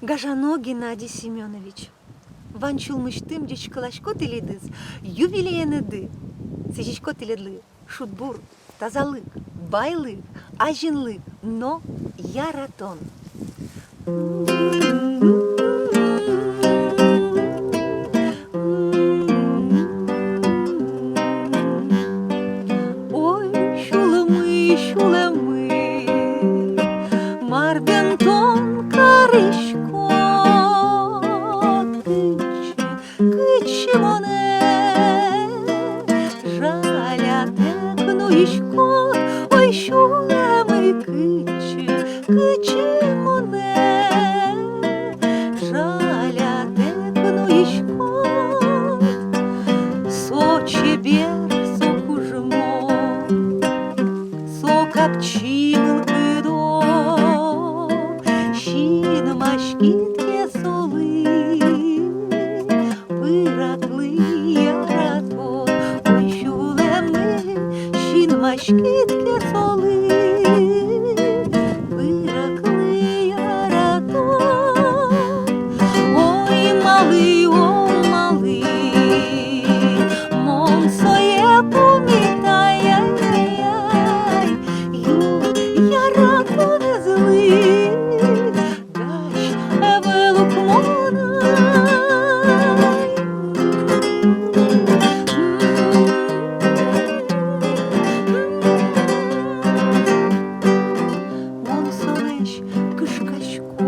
Гажано Геннадий Семенович. Ванчулмыштым дечкалашко теледыз, юбилейныды. Сечечко теледлы, шутбур, тазалык, байлык, ажинлык, но яратон. Ой, шулымы, шулымы, марбентон карышко, кычы моне, жаля текну ишко, ой, шулымы, кычы моне, жаля текну ишко, сочи бер, сокужмо, сокапчил кыдо, щин машкитке солы, пыраклы ярато, ой, шулемы, щин машкитке солы, пыраклы ярато, ой, малый, мон своє помітай, ярато не зли, даш евелук монай. Мон сонеш кишкачко,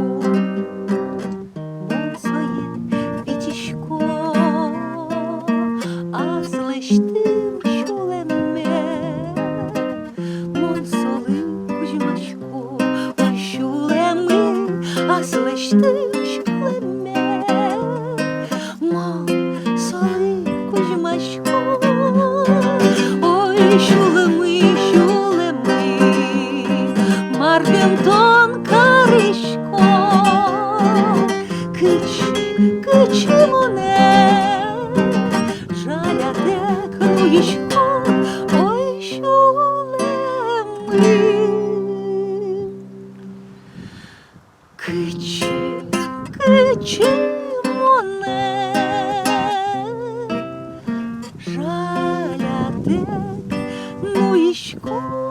мон своє вітічко, аслештим шулеме, мон соли кузьмачко, ой, шулеми, аслештим шулеме, мон соли кузьмачко, ой, шулеми, марбентон каришко, кычы моне, жаля текну ишко, ой, шулеми, кычы моне, жаля текну ишко.